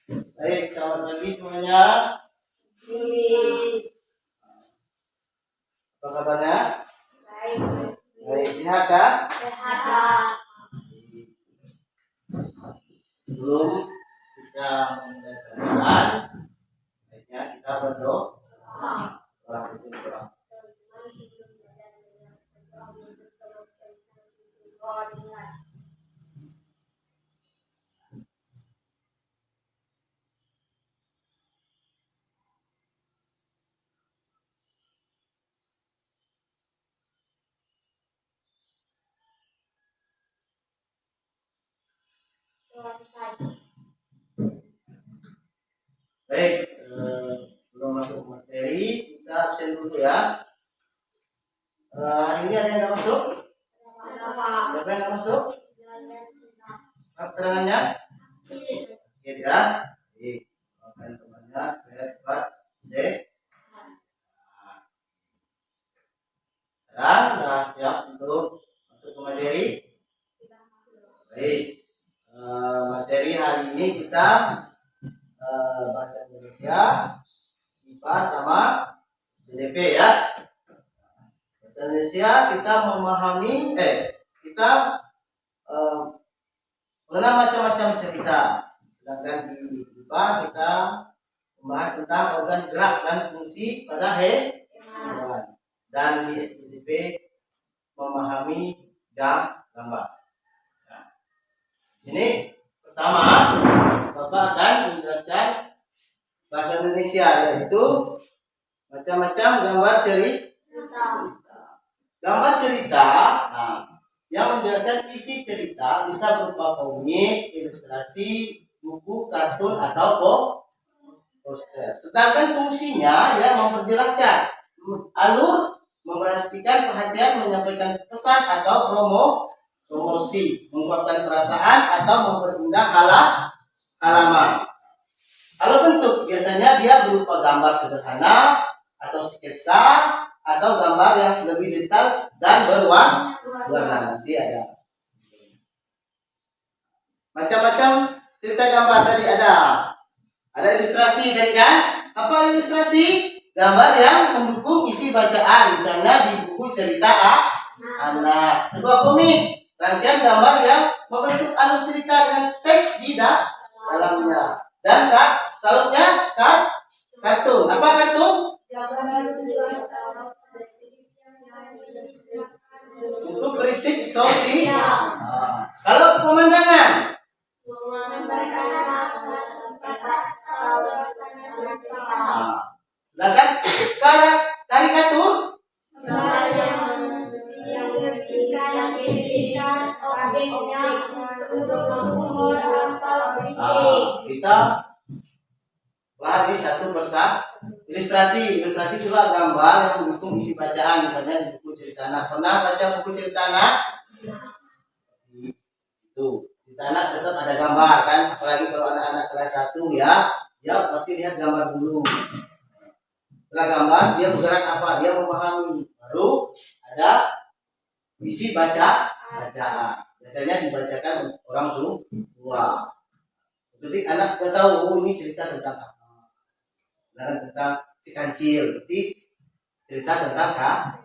Baik, selamat pagi semuanya. Apa kabarnya? Baik, sehat kah? Sebelum kita memulai pelajaran, baiknya kita berdoa. Baik, belum masuk materi, kita absen dulu ya. Hari ini ada yang nggak masuk? Siapa yang nggak masuk? Keterangannya? Ya. Baik, makan temannya supaya cepat sehat. Sekarang sudah siap untuk masuk ke materi? Baik, materi hari ini kita bahasa Indonesia, IPA sama BDP ya. Bahasa Indonesia kita memahami, kita mengenal macam-macam cerita. Sedangkan di IPA kita membahas tentang organ gerak dan fungsi pada hewan. Dan di SDP memahami gambar. Nah, ini pertama, Bapak akan menjelaskan bahasa Indonesia, yaitu macam-macam gambar cerita. Gambar cerita, yang menjelaskan isi cerita bisa berupa komik, ilustrasi, buku, kartun, atau poster. Sedangkan fungsinya yang memperjelaskan alur, memperhatikan perhatian, menyampaikan pesan atau promosi, mengungkapkan perasaan, atau memperindah halaman. Kalau bentuk biasanya dia berupa gambar sederhana atau sketsa atau gambar yang lebih detail dan berwarna. Nanti ada macam-macam cerita gambar tadi, ada ilustrasi tadi kan? Apa ilustrasi? Gambar yang mendukung isi bacaan, misalnya di buku cerita anak. Kedua, komik, rangkaian gambar yang membentuk alur cerita dengan teks di dalamnya. Dan selanjutnya kartun. Apa kartun? Untuk kritik sosial. Kalau pemandangan? Sedangkan karikatur? Kita pelajari satu persatu. Ilustrasi juga gambar yang mendukung isi bacaan, misalnya di buku cerita anak. Pernah baca buku cerita anak? Itu cerita anak tetap ada gambar kan, apalagi kalau anak-anak kelas 1 ya berarti lihat gambar dulu. Setelah gambar dia bergerak apa, dia memahami, baru ada isi bacaan. Biasanya dibacakan orang tua. Jadi anak tidak tahu ini cerita tentang apa. Tentang si kancil, berarti cerita tentang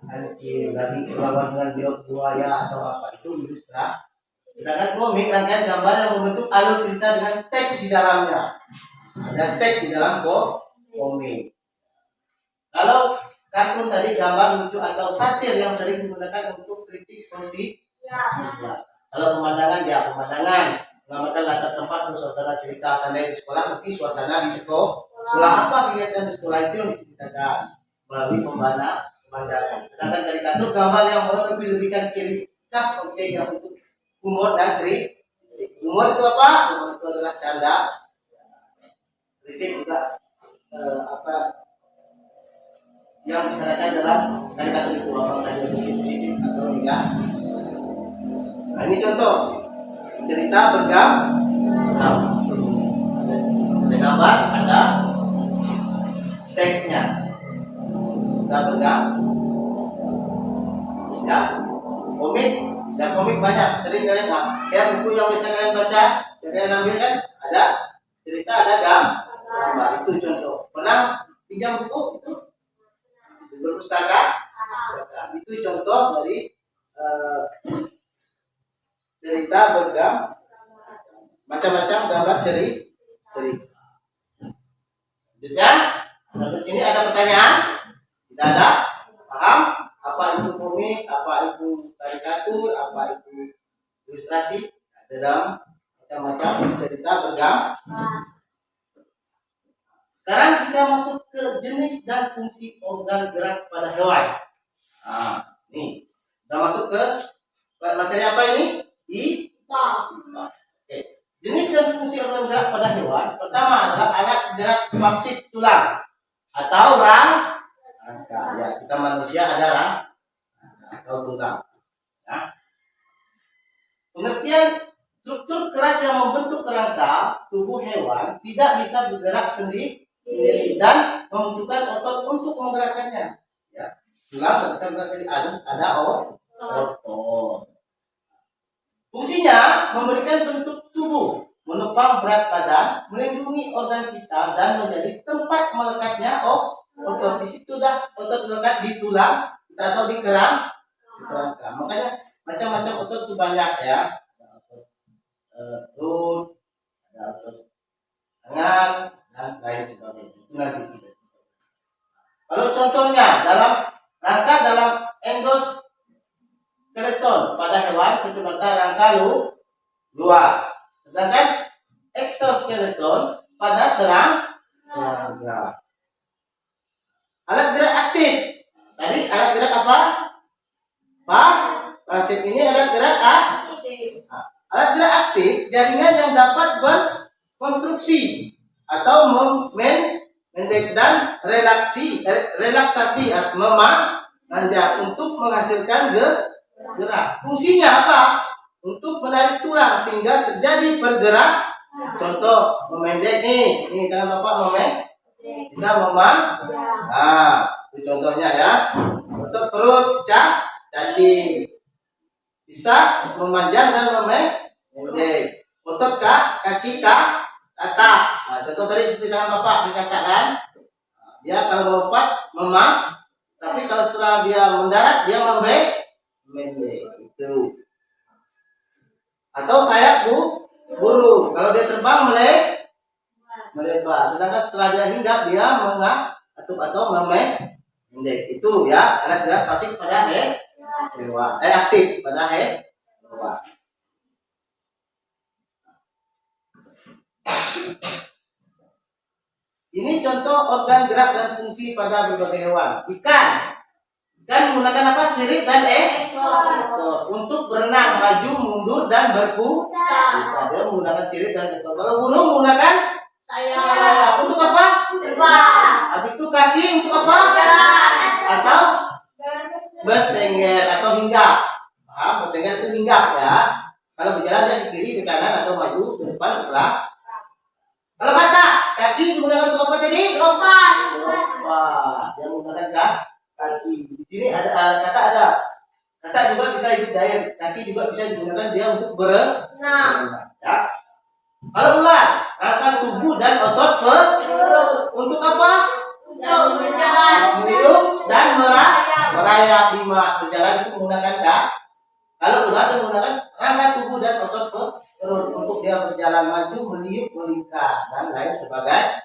kancil, lagi berlawan dengan buaya atau apa, itu ilustrasi. Sedangkan komik, rangkaian gambar yang membentuk alur cerita dengan teks di dalamnya. Ada teks di dalam komik. Kalau kartun tadi gambar lucu atau satir yang sering digunakan untuk kritik sosial. Kalau pemandangan menggambarkan latar tempat atau suasana cerita. Seandainya di sekolah, berarti suasana di sekolah apa kegiatan di sekolah itu yang diceritakan melalui pemandangan. Sedangkan karikatur gambar yang lebih-lebihkan ciri khas objek yang untuk humor dan kritik. Humor itu apa? Humor itu adalah canda. Kritik juga yang disarankan dalam karikatur itu, apakah dia positif atau tidak. Nah, ini contoh cerita bergambar. Ada gambar, ada teksnya. Kita bergambar. Ya, komik banyak, sering kalian ya buku yang biasa kalian baca, yang kalian ambil kan ada cerita ada gambar. Itu contoh. Pernah pinjam buku itu? Berpustaka? Itu contoh dari cerita bergambar, macam-macam gambar cerita. Juga sampai sini ada pertanyaan? Tidak ada? Paham? Apa itu komik? Apa itu karikatur? Apa itu ilustrasi? Dalam macam-macam cerita bergambar. Sekarang kita masuk ke jenis dan fungsi organ gerak pada hewan. Nih, kita masuk ke materi apa ini? Oke. Jenis dan fungsi organ gerak pada hewan. Pertama adalah alat gerak pangsit tulang atau rangka. Ya, kita manusia ada rangka atau tulang. Ya. Pengertian struktur keras yang membentuk kerangka tubuh hewan tidak bisa bergerak sendiri dan membutuhkan otot untuk menggerakkannya. Ya, tulang tidak bisa bergerak sendiri, ada otot. Fungsinya memberikan bentuk tubuh, menopang berat badan, melindungi organ vital dan menjadi tempat melekatnya otot. Di situ dah otot melekat di tulang atau di kerangka. Makanya macam-macam otot itu banyak ya. Perut, ada otot tangan dan lain sebagainya. Itu nanti. Kalau contohnya dalam endoskeleton pada hewan vertebrata rangka luar, sedangkan eksoskeleton pada serangga. Alat gerak aktif. Tadi alat gerak apa? Pasif ini alat gerak aktif. Alat gerak aktif jaringan yang dapat berkonstruksi atau mendek dan relaksasi atau memanjang untuk menghasilkan gerak. Fungsinya apa? Untuk menarik tulang sehingga terjadi pergerak. Contoh memendek nih, ini kan Bapak memendek bisa itu contohnya ya. Untuk perut cacing bisa memanjang dan memendek. Otot kaki katak. Contoh tadi seperti tangan Bapak dikatakan, dia kalau melompat tapi kalau setelah dia mendarat dia memendek itu. Atau sayap burung, kalau dia terbang melebar, sedangkan setelah dia hinggap dia atau memendek. Itu ya alat gerak pasif pada hewan, aktif pada hewan. Ini contoh organ gerak dan fungsi pada berbagai hewan. Ikan menggunakan apa? Sirip dan ekor untuk berenang, maju, mundur dan berputar. Dia menggunakan sirip dan ekor. Kalau burung menggunakan sayap. Untuk apa? Terbang. Habis itu kaki untuk apa? Atau bertengger atau hinggap. Bertengger itu hinggap ya. Kalau berjalan dia ke kiri, ke kanan atau maju, ke depan, ke belakang. Kalau kaki digunakan untuk apa tadi? Lompat. Dia menggunakan kaki. Di sini ada kata juga bisa hidup di air. Kaki juga bisa digunakan dia untuk berenang. Ya. Kalau ular, rangka tubuh dan otot perut. Untuk apa? Untuk berjalan, meniup dan merayap. Limas berjalan itu menggunakan kaki. Kalau ular dia menggunakan rangka tubuh dan otot perut untuk dia berjalan maju, meliuk, melingkar dan lain sebagainya.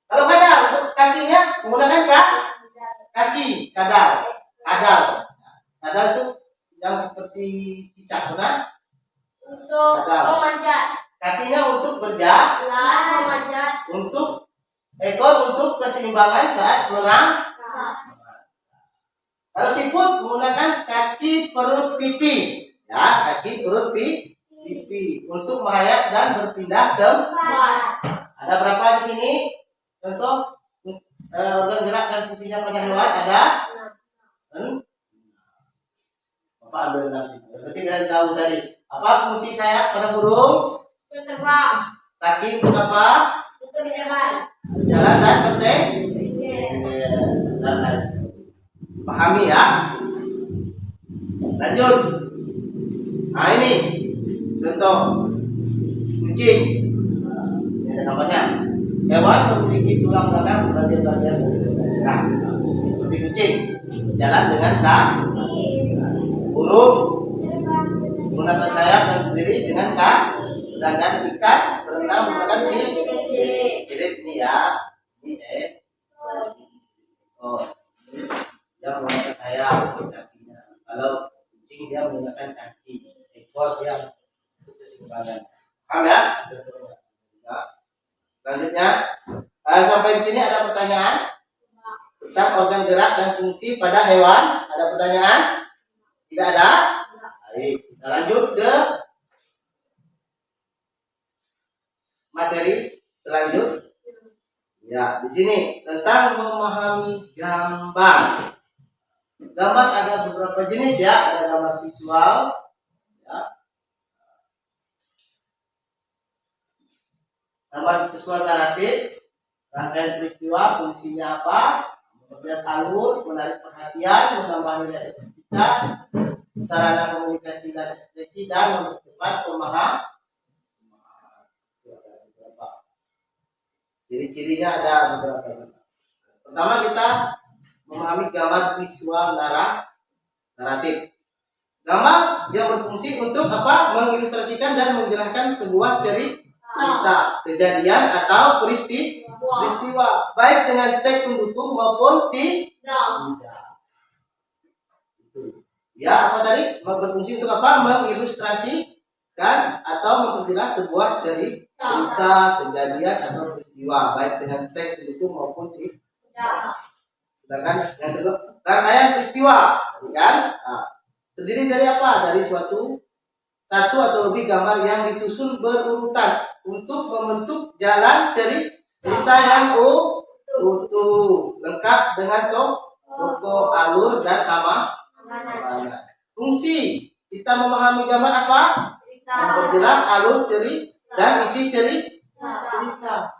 Kalau kadal untuk kakinya menggunakan kaki, kadal itu yang seperti cicak, benar? Untuk memanjat. Kakinya untuk berjalan, memanjat. Untuk ekor untuk keseimbangan saat merang. Kalau siput menggunakan kaki, perut, pipi. Ya, kaki, perut, pipi untuk merayap dan berpindah tempat. Ada berapa di sini? Contoh organ gerak dan fungsinya pada hewan ada. Bapak ambil 6 situ. Berarti kalian tahu tadi. Apa fungsi sayap pada burung? Untuk terbang. Kaki untuk apa? Untuk berjalan. Berjalan dan bertengger. Pahami ya? Lanjut. Nah ini contoh kucing. Ini ada Contohnya, hewan memiliki tulang belakang sebagai bagian dari gerak. Seperti kucing, berjalan dengan kaki. Burung menggunakan sayap dan berdiri dengan kaki. Sedangkan ikan berenang menggunakan sirip ini ya. Ini oh, dia menggunakan sayap kakinya. Kalau kucing dia menggunakan kaki, ekor yang keseimbangan. Paham ya? Selanjutnya, sampai di sini ada pertanyaan tentang organ gerak dan fungsi pada hewan. Ada pertanyaan? Tidak ada? Baik, kita lanjut ke materi selanjutnya. Ya, di sini tentang memahami gambar. Gambar ada beberapa jenis ya, ada gambar visual, ya. Gambar visual naratif, rangkaian peristiwa, fungsinya apa, memperjelas alur, menarik perhatian, menambah nilai identitas, sarana komunikasi dan ekspresi, dan mempercepat pemahaman. Ciri-cirinya ada beberapa. Pertama, kita memahami gambar visual naratif. Gambar yang berfungsi untuk apa? Mengilustrasikan dan menjelaskan sebuah cerita, kejadian atau peristiwa, baik dengan teks pendukung maupun tidak. Ya, apa tadi? Berfungsi untuk apa? Mengilustrasikan atau memperjelas sebuah cerita, kejadian atau peristiwa, baik dengan teks pendukung maupun tidak. Sedangkan yang kedua, rangkaian peristiwa, kan? Nah, terdiri dari apa? Dari satu atau lebih gambar yang disusun berurutan untuk membentuk jalan cerita yang utuh, lengkap dengan toko, alur, dan makna. Fungsi kita memahami gambar apa? Memperjelas alur dan isi cerita.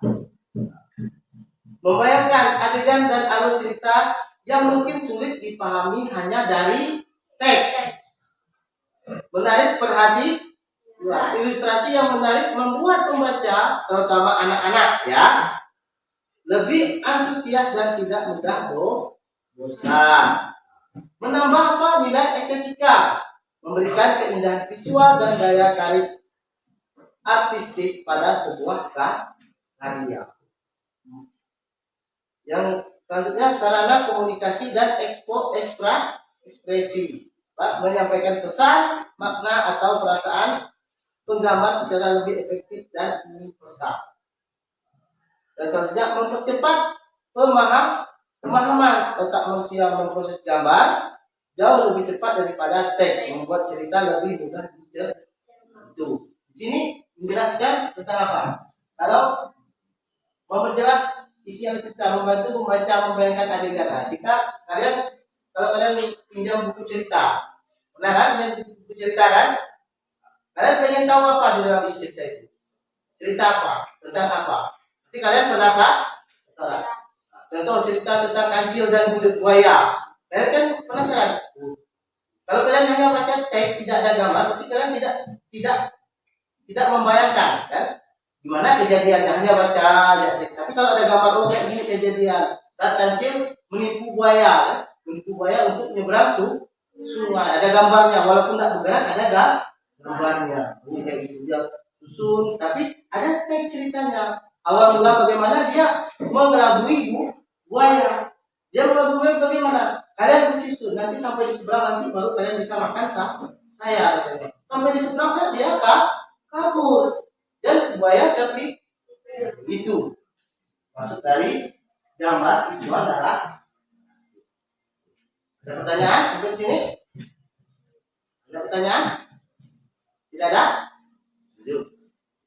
Membayangkan adegan dan alur cerita yang mungkin sulit dipahami hanya dari teks. Menarik perhatian, ilustrasi yang menarik membuat pembaca, terutama anak-anak ya, lebih antusias dan tidak mudah bosan. Menambah apa? Nilai estetika, memberikan keindahan visual dan daya tarik artistik pada sebuah karya. Yang selanjutnya, sarana komunikasi dan ekspresi, menyampaikan pesan, makna atau perasaan penggambar secara lebih efektif dan universal. Dan selanjutnya, mempercepat pemahaman. Otak manusia memproses gambar jauh lebih cepat daripada teks, membuat cerita lebih mudah dicerna. Di sini menjelaskan tentang apa? Kalau memperjelas isi yang cerita, membantu pembaca membayangkan adegan. Nah, kalau kalian pinjam buku cerita, pernah kan pinjam buku cerita kan? Kalian pengen tahu apa di dalam isi cerita itu? Cerita apa? Tentang apa? Pasti kalian penasaran. Contoh cerita tentang kancil dan buaya. Kalian kan penasaran. Kalau kalian hanya baca teks, tidak ada gambar, berarti kalian tidak membayangkan, kan? Gimana kejadiannya, hanya baca aja. Tapi kalau ada gambar kayak gini kejadian saat kancil menipu buaya, untuk menyeberang sungai, ada gambarnya, walaupun tidak bergerak ada gambarnya. Ini kayak gitu dia susun, tapi ada teks ceritanya. Awal mula bagaimana dia mengelabui buaya. Dia mengelabui bagaimana? Kalian bersisul, nanti sampai di seberang nanti baru kalian bisa makan saya. Sampai di seberang saya dia kabur. Dan buaya tertib. Itu maksud dari gambar visual darat. Ada pertanyaan sampai sini? Ada pertanyaan? Tidak ada?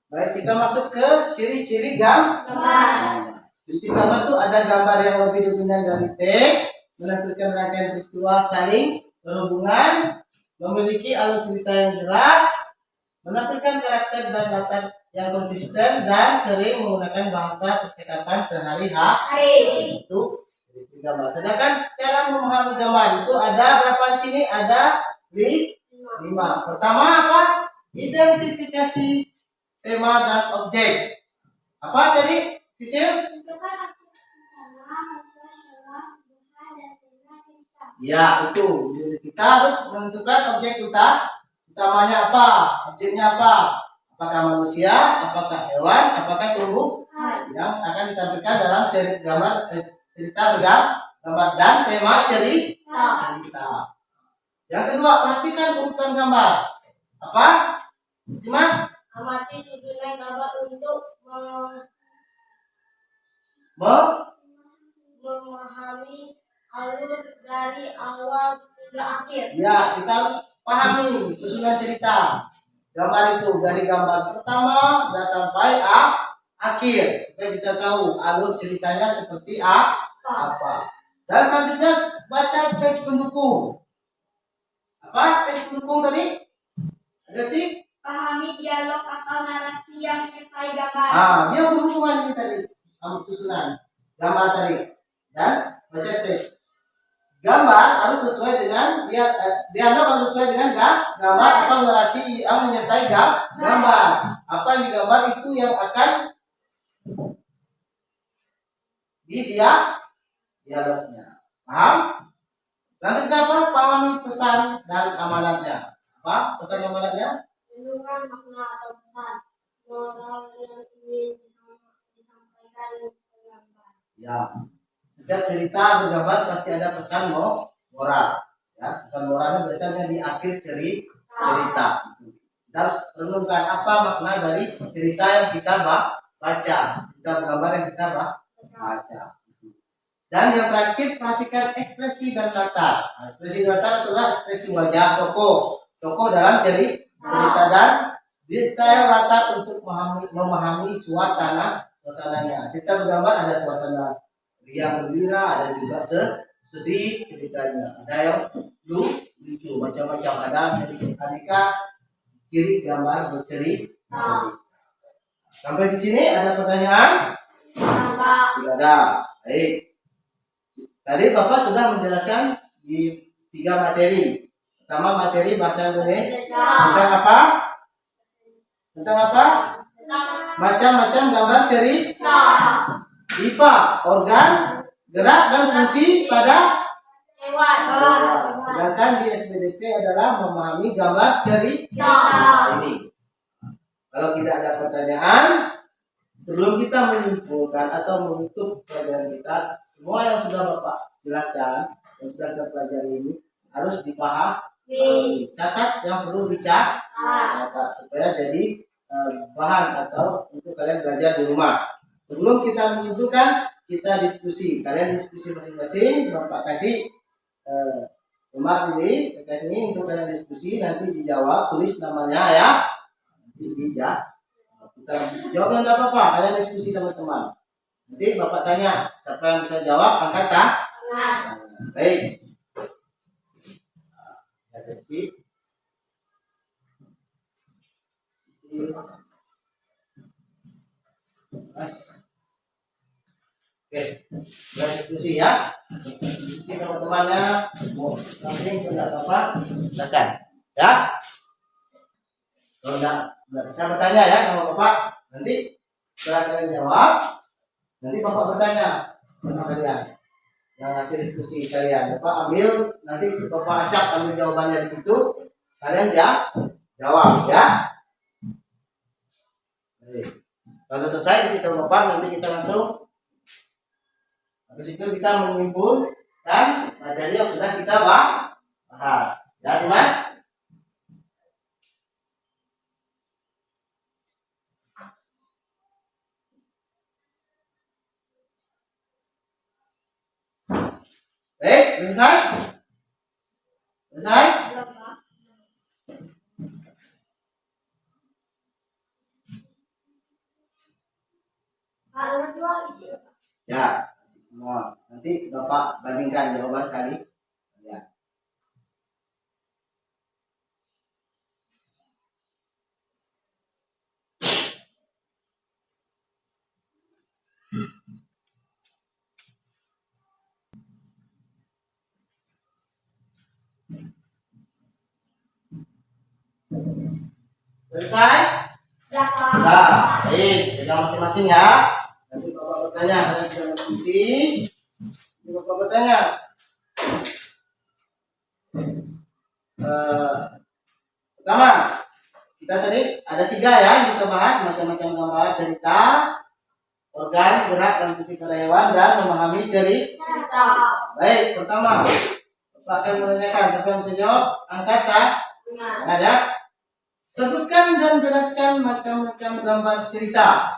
Baik, kita masuk ke ciri-ciri gambar. Ciri-ciri gambar itu ada gambar yang lebih dominan dari teks, menampilkan rangkaian peristiwa saling berhubungan, memiliki alur cerita yang jelas, menampilkan karakter dan latar yang konsisten, dan sering menggunakan bahasa percakapan sehari-hari. Itu gambar. Sedangkan cara memahami gambar itu ada berapa di sini? Ada 5. Pertama apa? Identifikasi tema dan objek. Apa tadi, Sisil? Tentukan aktivitas utama, hasil hewan, buah, dan tema cerita. Ya, itu. Kita harus menentukan objek utamanya apa, objeknya apa. Apakah manusia, apakah hewan, apakah tumbuhan yang akan ditampilkan dalam cerita gambar dan tema cerita. Yang kedua, perhatikan urutan gambar. Apa, Dimas? Amati susunan gambar untuk memahami alur dari awal hingga akhir. Ya, kita harus pahami susunan cerita gambar itu dari gambar pertama dan sampai akhir supaya kita tahu alur ceritanya seperti apa. Dan selanjutnya baca teks pendukung. Apa teks pendukung tadi? Ada sih? Pahami dialog atau narasi yang menyertai gambar. Dia berhubungan ini tadi sama susunan gambar tadi. Dan baca teks. Gambar harus sesuai dengan dialog harus sesuai dengan gambar atau narasi yang menyertai gambar. Apa yang digambar itu yang akan dialognya. Paham? Selanjutnya apa? Pahami pesan dan amanatnya. Apa pesan dan amanatnya? Kandungan makna atau pesan moral yang ingin disampaikan gambar. Ya. Setiap cerita bergambar pasti ada pesan moral. Ya, pesan moralnya biasanya di akhir cerita. Kita harus renungkan apa makna dari cerita yang kita baca, kita bergambar yang kita baca. Dan yang terakhir, perhatikan ekspresi dan latar. Ekspresi dan latar adalah ekspresi wajah tokoh dalam cerita dan detail latar untuk memahami suasananya. Kita bergambar ada suasana yang gembira, ada juga sedih ceritanya. Ada yang lucu, macam-macam. Ada aneka ciri gambar bercerita. Sampai di sini ada pertanyaan? Tidak ada. Baik. Tadi Bapak sudah menjelaskan di 3 materi. Pertama materi bahasa Indonesia. Tentang apa? Macam-macam gambar cerita. IPA, organ, gerak dan fungsi pada Hewan. Sedangkan di SPDP adalah memahami gambar cerita ini. Kalau tidak ada pertanyaan, sebelum kita menyimpulkan atau menutup pelajaran kita, semua yang sudah Bapak jelaskan, yang sudah kita pelajari ini harus dipahami. Catat yang perlu dicatat supaya jadi bahan atau untuk kalian belajar di rumah. Sebelum kita menyimpulkan, kita diskusi. Kalian diskusi masing-masing. Bapak kasih nomor ini, saya kasih ini untuk kalian diskusi. Nanti dijawab, tulis namanya ya. Nanti dijawab. Kita jawabnya nggak apa-apa. Kalian diskusi sama teman. Nanti Bapak tanya, siapa yang bisa jawab, angkat tangan. Baik. Ada sih. Oke, kita diskusi ya. Diskusi sama temannya. Mau langsung tidak apa-apa, silakan. Ya. Kalau tidak bisa bertanya ya sama Bapak. Nanti setelah kalian jawab, nanti Bapak bertanya sama kalian. Yang hasil diskusi kalian, Bapak ambil, nanti Bapak acak ambil jawabannya di situ. Kalian jawab ya. Kalau selesai di situ Bapak, nanti kita langsung habis itu kita menyimpulkan materi yang sudah kita bahas. Ya, Dimas? Baik, selesai? Selesai? Ya, semua. Nanti Bapak bandingkan jawaban kali. Ya. Selesai? Sudah. Baik, pegang masing-masing ya. Nanti Bapak bertanya, nanti kita diskusi. Nanti Bapak bertanya. Pertama, kita tadi ada 3 ya yang kita bahas, macam-macam gambar cerita, organ, gerak, dan fungsi pada hewan, dan memahami cerita. Baik, pertama, Bapak akan menanyakan, siapa yang bisa jawab? Angkat tak? Ada? Sebutkan dan jelaskan macam-macam gambar cerita.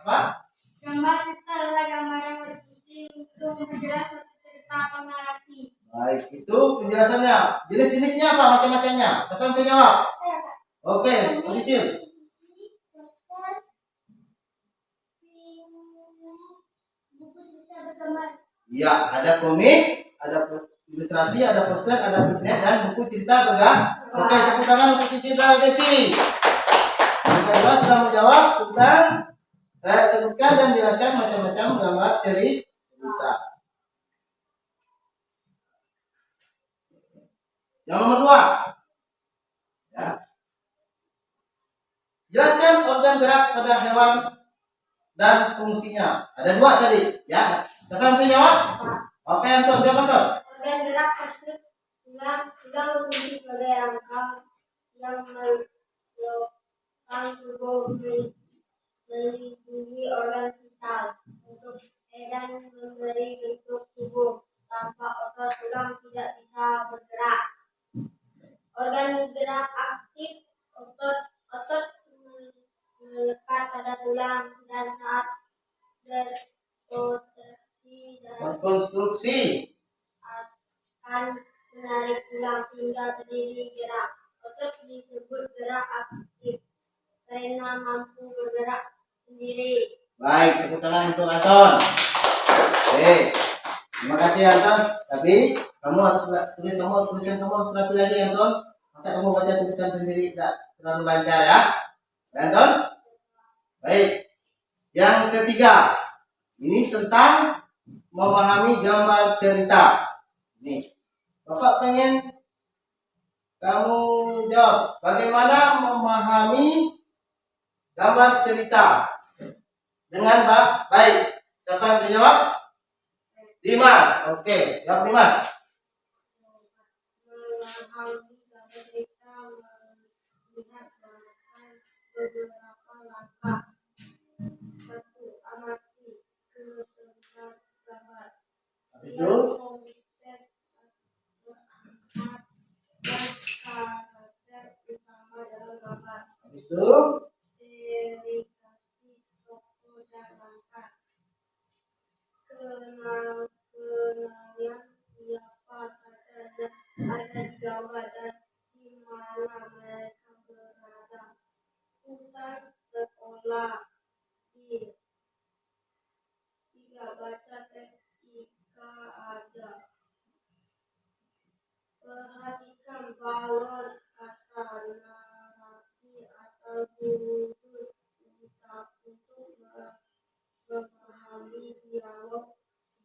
Apa? Gambar cerita adalah gambar yang berfungsi untuk memperjelas suatu cerita atau narasi. Baik, itu penjelasannya. Jenis-jenisnya apa? Macam-macamnya. Siapa yang bisa jawab? Oke, posisi. Buku cerita bergambar. Ya, ada komik, ada ilustrasi, ada poster, ada bukunya, dan buku cerita bergambar. Oke, tepuk tangan untuk Sisi dan Desi. Yang kedua sudah menjawab tentang sebutkan dan jelaskan macam-macam gambar cerita. Yang nomor 2, ya. Jelaskan organ gerak pada hewan dan fungsinya. Ada 2 tadi, ya. Siapa yang bisa jawab? Oke, Anton, jawab Anton. Organ gerak pasti tulang berfungsi sebagai rangka yang melengkapi tubuh melindungi organ vital untuk dan memberi bentuk tubuh. Tanpa otot tulang tidak bisa bergerak. Organ gerak aktif otot melekat pada tulang dan saat Konstruksi. akan menarik tulang sehingga terjadi gerak. Otot disebut gerak aktif karena mampu bergerak sendiri. Baik, tepuk tangan untuk Anton. Oke, terima kasih Anton. Tapi kamu harus tulisan kamu harus rapi lagi Anton. Masa kamu baca tulisan sendiri tidak terlalu lancar ya, Anton? Baik. Yang ketiga, ini tentang memahami gambar cerita. Nih, Bapak pengen kamu jawab bagaimana memahami gambar cerita dengan baik. Siapa yang bisa jawab? Dimas. Oke, jawab Dimas. Memahami gambar cerita melihat beberapa langkah. 1. Amati keseluruhan gambar. Habis itu, Karakter utama dalam gambar. habis itu, Dedikasi tokoh dan langkah. Kenalan siapa saja yang ada di gambar dan di mana mereka berada. Hutan, sekolah. 3. Baca teks jika ada. Perhatikan balon kata narasi atau judul untuk memahami dialog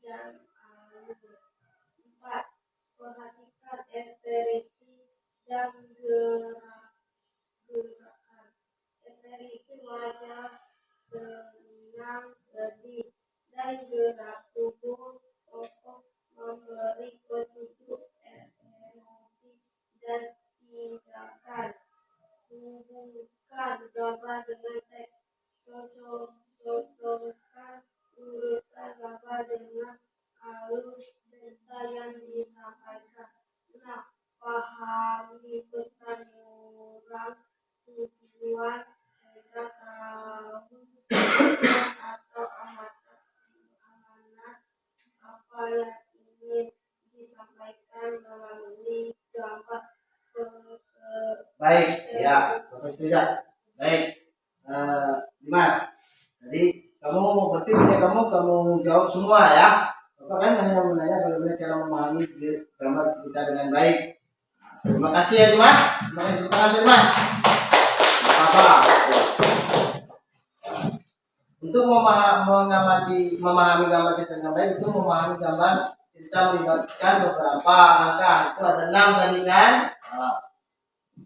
yang alur. 4. Perhatikan ekspresi dan gerakan. Ekspresi wajah, senang, sedih, dan gerak tubuh tokoh memberi petunjuk emosi dan tindakan. Hubungkan gambar dengan teks. Cocokkan urutan gambar dengan alur cerita yang disampaikan. 6. Pahami pesan moral, tujuan cerita, tahu atau amanat apa yang ingin disampaikan melalui gambar tersebut. baik, ya, bagus saja. Baik, Dimas. Jadi kamu berarti kamu jawab semua ya. Bapak kan hanya menanya bagaimana cara memahami gambar cerita dengan baik. Terima kasih ya Dimas. Terima kasih teman Dimas. Apa? Untuk memahami gambar cerita dengan baik itu memahami gambar cerita melibatkan beberapa langkah. Itu ada 6 tadi kan.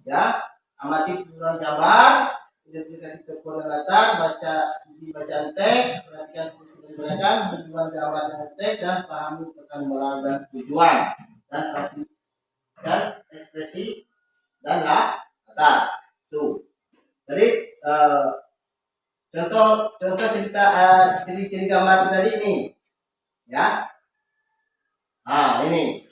Ya, amati tulisan gambar, identifikasi kekuatan latar, baca isi bacaan teks, perhatikan posisi dan gerakan, hubungan gambar dengan teks, dan pahami pesan moral dan tujuan, dan perhatikan ekspresi dan latar. Tuh. Jadi contoh cerita ciri-ciri gambar tadi ini, ya. Nah, ini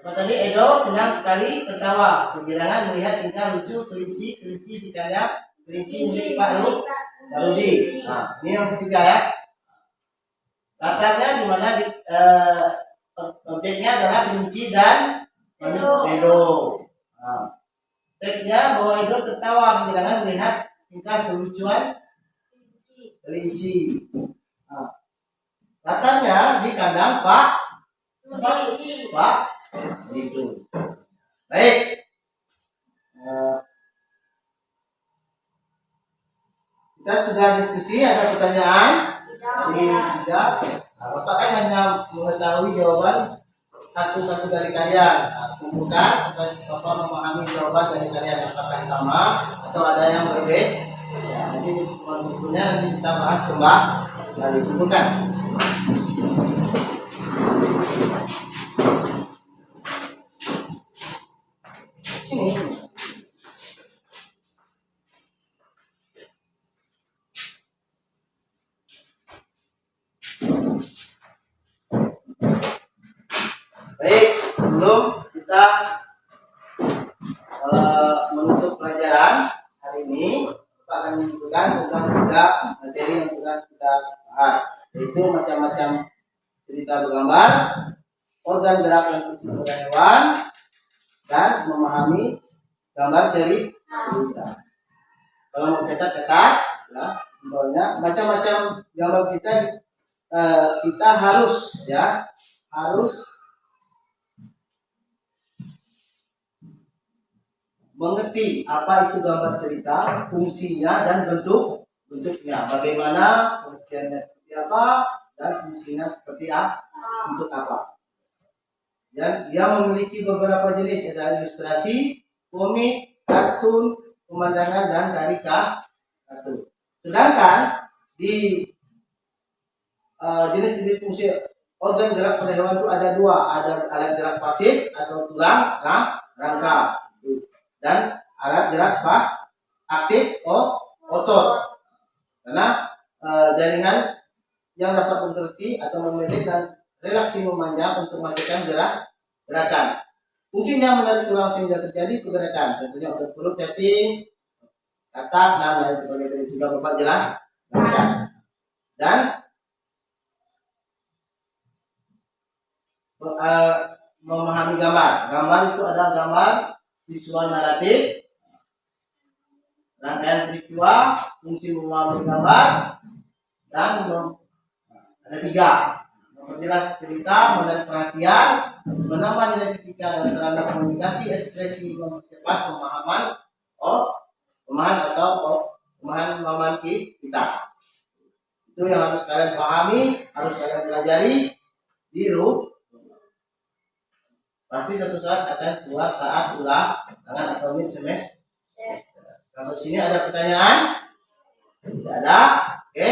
apa tadi? Edo senang sekali tertawa, kegirangan melihat tingkah lucu kelinci di kandang kelinci milik Pak Rudi. Nah, ini yang ketiga ya. Latarnya di mana objeknya adalah kelinci dan manusia Edo. Nah, teksnya bahwa Edo tertawa kegirangan melihat tingkah kelucuan kelinci. Nah, latarnya di kandang Pak itu. Baik. Kita sudah diskusi, ada pertanyaan? Tidak. Bapak kan hanya mengetahui jawaban satu-satu dari kalian. Kumpulkan supaya Bapak memahami jawaban dari kalian apakah sama atau ada yang berbeda. Nanti di pertemuan berikutnya nanti kita bahas kembali. Kumpulkan. Baik, sebelum kita menutup pelajaran hari ini, kita akan menyebutkan tentang 3 materi yang sudah kita bahas, yaitu macam-macam cerita bergambar, organ gerak dan fungsi pada hewan, dan memahami gambar cerita. Kalau mau catat, ya, contohnya macam-macam gambar kita harus mengerti apa itu gambar cerita, fungsinya dan bentuknya, bagaimana pengertiannya seperti apa dan fungsinya seperti apa, untuk apa. Dan dia memiliki beberapa jenis, ada ilustrasi, komik, kartun, pemandangan, dan karikatur. Sedangkan di jenis-jenis fungsi organ gerak pada hewan itu ada 2, ada alat gerak pasif atau tulang rangka, dan alat gerak aktif otot. Karena jaringan yang dapat berfungsi atau membentuk dan relaksi memanjang untuk menghasilkan gerakan. Fungsinya menarik tulang sehingga terjadi pergerakan. Contohnya untuk perut, cacing, katak, dan lain sebagainya. Tadi sudah Bapak jelaskan. Dan memahami gambar. Gambar itu adalah gambar visual naratif, rangkaian peristiwa, fungsi memahami gambar, dan ada 3. Memperjelas cerita, menarik perhatian, menambah nilai etika dan sarana komunikasi, ekspresi, mempercepat pemahaman kita. Itu yang harus kalian pahami, harus kalian pelajari di rumah. Pasti satu saat akan keluar saat ulangan atau mid semester. Sampai sini ada pertanyaan? Tidak ada? Oke.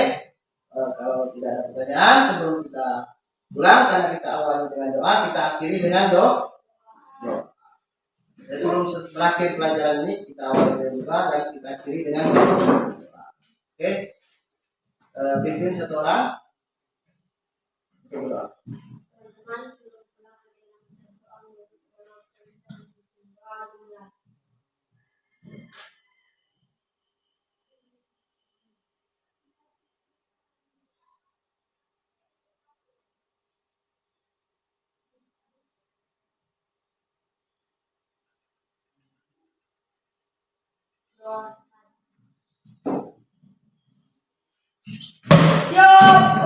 Kalau tidak ada pertanyaan, sebelum kita pulang, karena kita awali dengan doa, kita akhiri dengan doa. Ya, sebelum berakhir pelajaran ini, kita awali dengan doa dan kita akhiri dengan doa. Oke. Pimpin 1 orang untuk berdoa. Siap.